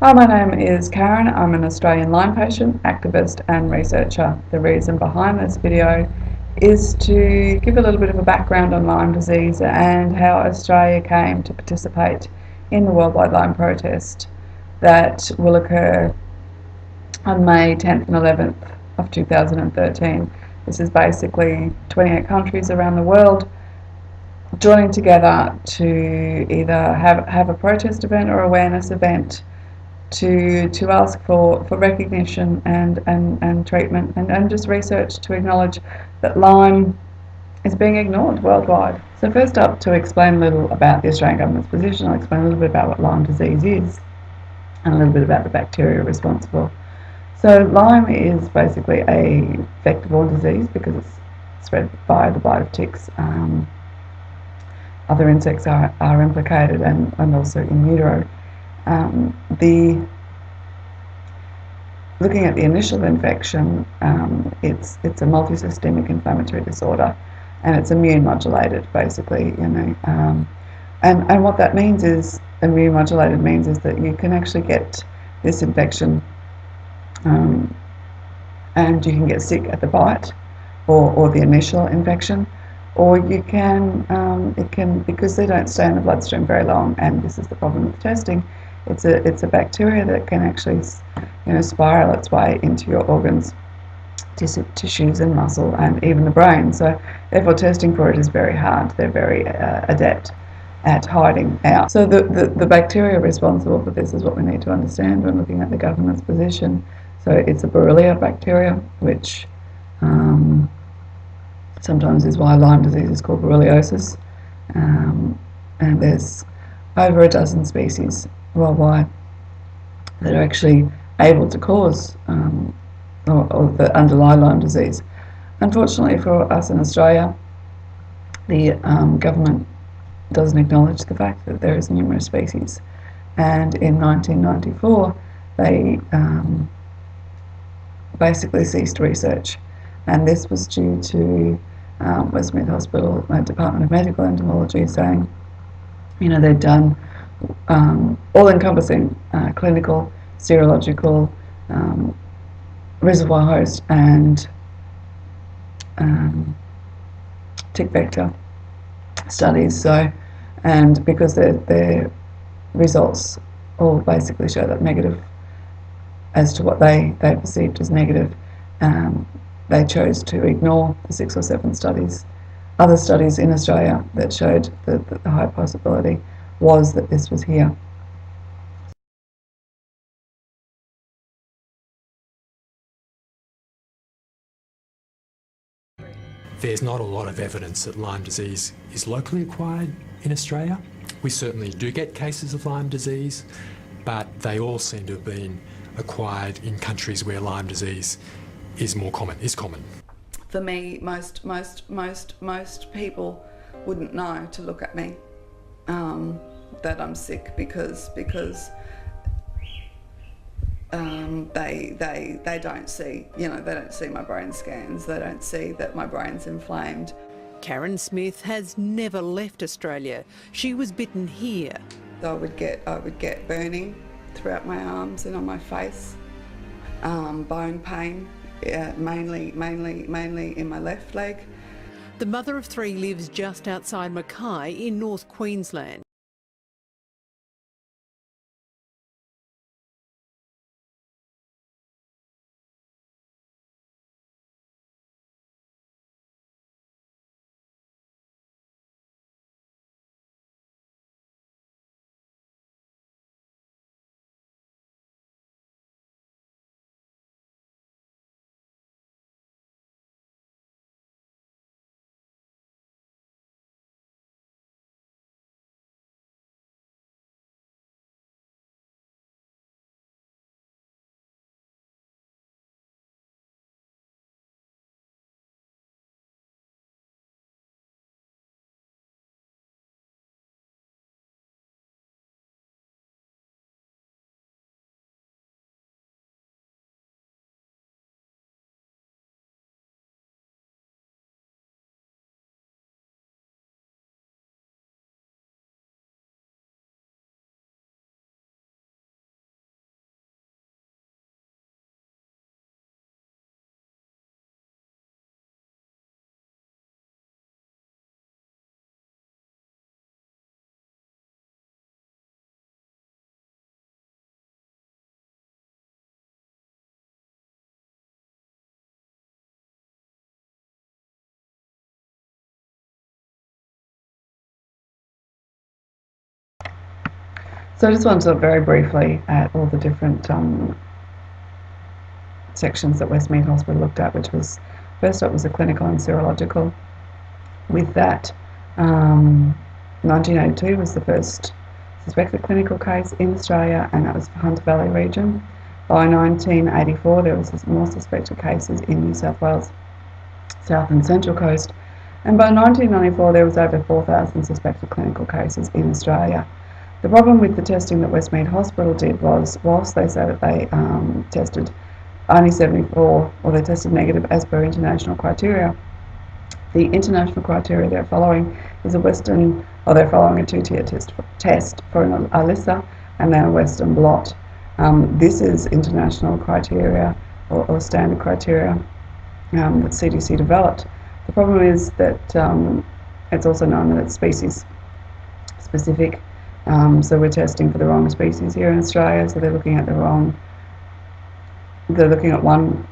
Hi, my name is Karen. I'm an Australian Lyme patient, activist and researcher. The reason behind this video is to give a little bit of a background on Lyme disease and how Australia came to participate in the Worldwide Lyme Protest that will occur on May 10th and 11th of 2013. This is basically 28 countries around the world joining together to either have a protest event or awareness event to ask for recognition and treatment and just research to acknowledge that Lyme is being ignored worldwide. So first up, to explain a little about the Australian government's position, I'll explain a little bit about what Lyme disease is and a little bit about the bacteria responsible. So Lyme is basically a vector-borne disease because it's spread by the bite of ticks. Other insects are implicated and also in utero. Looking at the initial infection, it's a multisystemic inflammatory disorder, and it's immune modulated, basically. And what that means is, immune modulated means is that you can actually get this infection, and you can get sick at the bite or the initial infection, or you can because they don't stay in the bloodstream very long, and this is the problem with testing. It's a bacteria that can actually spiral its way into your organs, tissues and muscle, and even the brain. So therefore testing for it is very hard. They're very adept at hiding out. So the bacteria responsible for this is what we need to understand when looking at the government's position. So it's a Borrelia bacteria, which sometimes is why Lyme disease is called borreliosis. And there's over a dozen species worldwide that are actually able to cause or that underlie Lyme disease. Unfortunately for us in Australia, the government doesn't acknowledge the fact that there is numerous species, and in 1994 they basically ceased research, and this was due to Westmead Hospital Department of Medical Entomology saying they'd done all-encompassing clinical, serological, reservoir host and tick vector studies. So, and because their results all basically show that negative as to what they perceived as negative, they chose to ignore the 6 or 7 other studies in Australia that showed that the high possibility was that this was here. There's not a lot of evidence that Lyme disease is locally acquired in Australia. We certainly do get cases of Lyme disease, but they all seem to have been acquired in countries where Lyme disease is common. For me, most people wouldn't know to look at me that I'm sick because they don't see, they don't see my brain scans, they don't see that my brain's inflamed. Karen Smith has never left Australia. She was bitten here. I would get burning throughout my arms and on my face, bone pain, mainly in my left leg. The mother of 3 lives just outside Mackay in North Queensland. So I just wanted to look very briefly at all the different sections that Westmead Hospital looked at, which was, first up was the clinical and serological. With that, 1982 was the first suspected clinical case in Australia, and that was for Hunter Valley region. By 1984, there was more suspected cases in New South Wales, South and Central Coast, and by 1994 there was over 4,000 suspected clinical cases in Australia. The problem with the testing that Westmead Hospital did was, whilst they say that they tested only 74, or they tested negative as per international criteria, the international criteria they're following is they're following a two-tier test for an ELISA and then a Western blot. This is international criteria or standard criteria that CDC developed. The problem is that it's also known that it's species specific. So we're testing for the wrong species here in Australia. So they're looking at one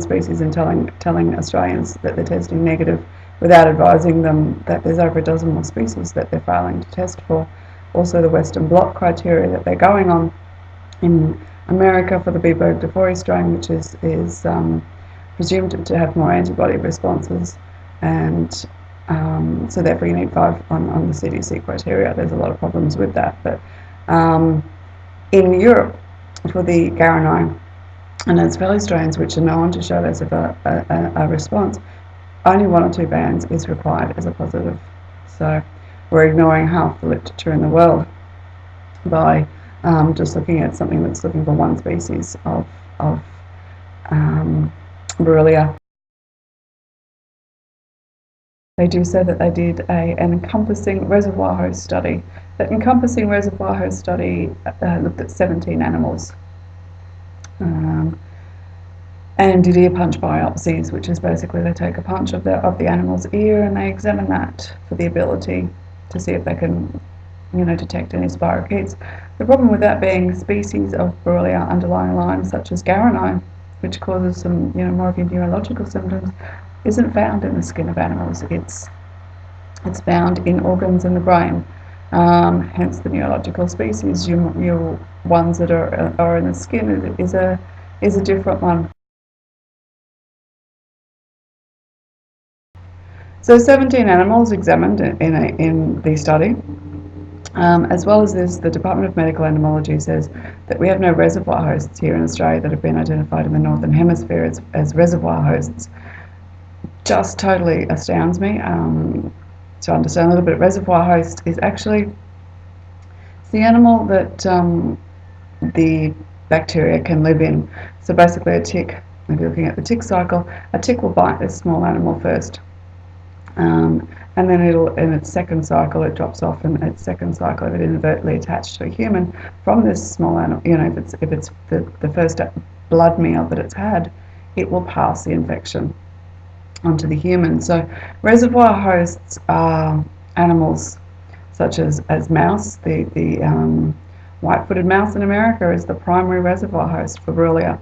species and telling Australians that they're testing negative, without advising them that there's over a dozen more species that they're failing to test for. Also, the Western blot criteria that they're going on in America for the B. burgdorferi strain, which is presumed to have more antibody responses, and so therefore you need 5 on the CDC criteria. There's a lot of problems with that. But in Europe, for the Guaranine and its fellow strains, which are known to show less of a response, only 1 or 2 bands is required as a positive. So we're ignoring half the literature in the world by just looking at something that's looking for one species of Borrelia. They do say that they did an encompassing reservoir host study. That encompassing reservoir host study looked at 17 animals and did ear punch biopsies, which is basically they take a punch of the animal's ear and they examine that for the ability to see if they can, detect any spirochetes. The problem with that being species of Borrelia underlying Lyme, such as Guaranine, which causes some, more of your neurological symptoms, isn't found in the skin of animals. It's found in organs in the brain. Hence the neurological species. Your ones that are in the skin is a different one. So 17 animals examined in the study. As well as this, the Department of Medical Entomology says that we have no reservoir hosts here in Australia that have been identified in the Northern Hemisphere as reservoir hosts. Just totally astounds me. To understand a little bit, reservoir host is actually the animal that the bacteria can live in. So basically a tick, if you're looking at the tick cycle, a tick will bite this small animal first. And then in its second cycle, it drops off, and its second cycle, if it inadvertently attached to a human from this small animal, if it's the first blood meal that it's had, it will pass the infection onto the human. So reservoir hosts are animals such as mouse. The white-footed mouse in America is the primary reservoir host for Borrelia.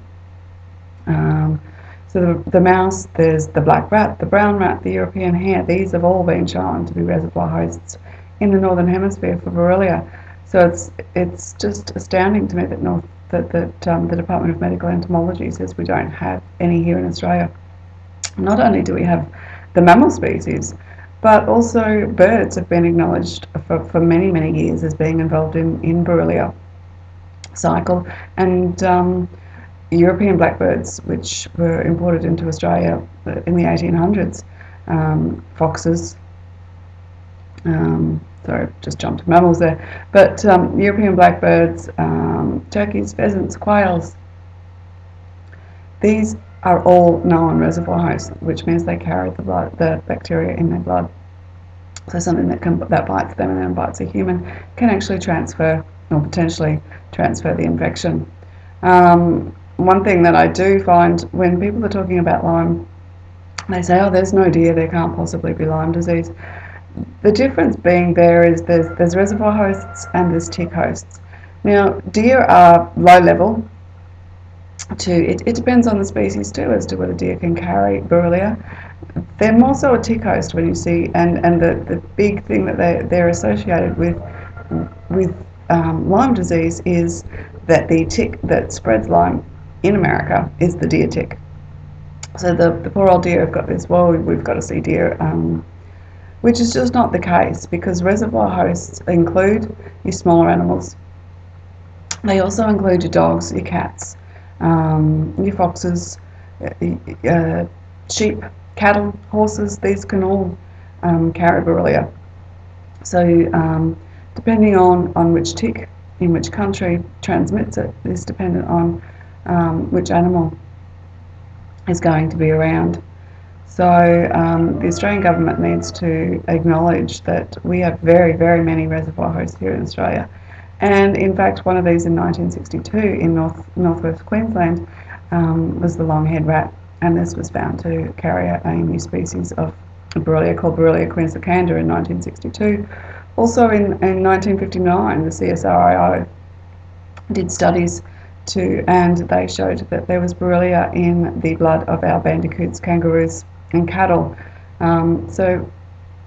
So the mouse, there's the black rat, the brown rat, the European hare. These have all been shown to be reservoir hosts in the Northern Hemisphere for Borrelia. So it's just astounding to me that the Department of Medical Entomology says we don't have any here in Australia. Not only do we have the mammal species, but also birds have been acknowledged for many, many years as being involved in Borrelia cycle, and European blackbirds, which were imported into Australia in the 1800s, foxes, sorry, just jumped to mammals there, but European blackbirds, turkeys, pheasants, quails, these are all known reservoir hosts, which means they carry the bacteria in their blood. So something that bites them and then bites a human can actually transfer, or potentially transfer, the infection. One thing that I do find when people are talking about Lyme, they say, oh, there's no deer, there can't possibly be Lyme disease. The difference being there's reservoir hosts and there's tick hosts. Now, deer are low level. It depends on the species too as to whether deer can carry Borrelia. They're more so a tick host when you see, and the big thing that they're associated with Lyme disease is that the tick that spreads Lyme in America is the deer tick. So the poor old deer have got this, well, we've got to see deer, which is just not the case, because reservoir hosts include your smaller animals. They also include your dogs, your cats, your foxes, sheep, cattle, horses. These can all carry Borrelia. So depending on which tick in which country transmits it is dependent on which animal is going to be around. So the Australian government needs to acknowledge that we have very, very many reservoir hosts here in Australia. And in fact, one of these in 1962 in northwest Queensland was the long-haired rat, and this was found to carry a new species of Borrelia called Borrelia queensland in 1962. Also in 1959, the CSIRO did studies and they showed that there was Borrelia in the blood of our bandicoots, kangaroos and cattle. So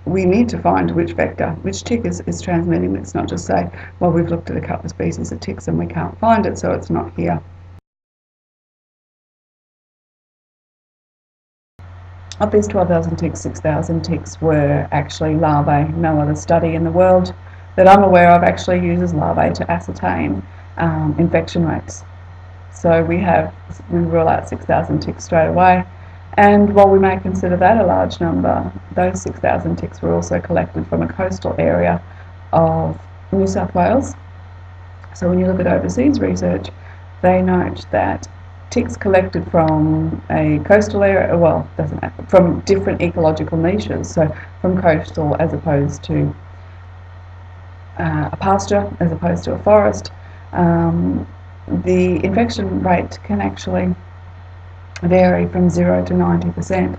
we need to find which vector, which tick is transmitting this, not just say, well, we've looked at a couple of species of ticks and we can't find it, so it's not here. Of these 12,000 ticks, 6,000 ticks were actually larvae. No other study in the world that I'm aware of actually uses larvae to ascertain infection rates. So we rule out 6,000 ticks straight away. And while we may consider that a large number, those 6,000 ticks were also collected from a coastal area of New South Wales. So when you look at overseas research, they note that ticks collected from a coastal area, well, doesn't matter, from different ecological niches, so from coastal as opposed to a pasture, as opposed to a forest, the infection rate can actually vary from 0 to 90%.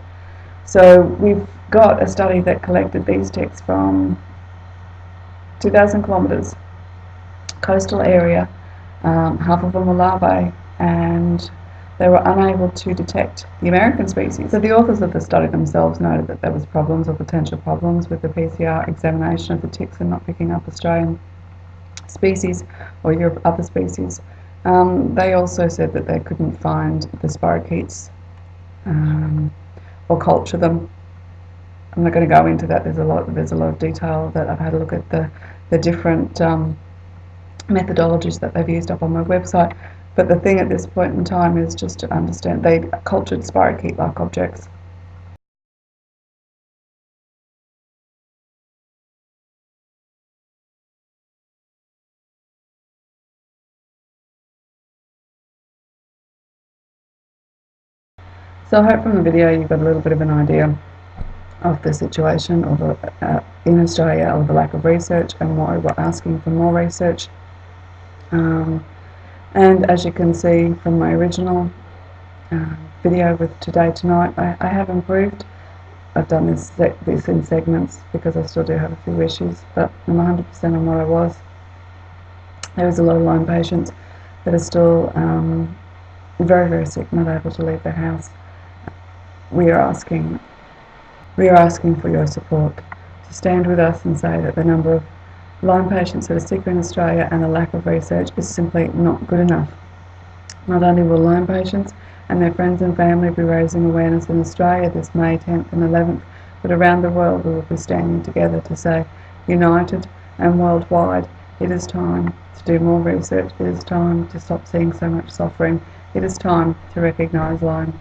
So we've got a study that collected these ticks from 2,000 kilometres, coastal area, half of them were larvae, and they were unable to detect the American species. So the authors of the study themselves noted that there was problems or potential problems with the PCR examination of the ticks and not picking up Australian species or other species. They also said that they couldn't find the spirochetes or culture them. I'm not going to go into that. There's a lot of detail that I've had a look at the different methodologies that they've used up on my website. But the thing at this point in time is just to understand they cultured spirochete-like objects. So I hope from the video you've got a little bit of an idea of the situation in Australia, or the lack of research, and why we're asking for more research. And as you can see from my original video with Today Tonight, I have improved. I've done this in segments because I still do have a few issues, but I'm 100% on what I was. There is a lot of Lyme patients that are still very, very sick, not able to leave their house. We are asking for your support to stand with us and say that the number of Lyme patients that are sick in Australia and the lack of research is simply not good enough. Not only will Lyme patients and their friends and family be raising awareness in Australia this May 10th and 11th, but around the world we will be standing together to say, united and worldwide, it is time to do more research, it is time to stop seeing so much suffering, it is time to recognise Lyme.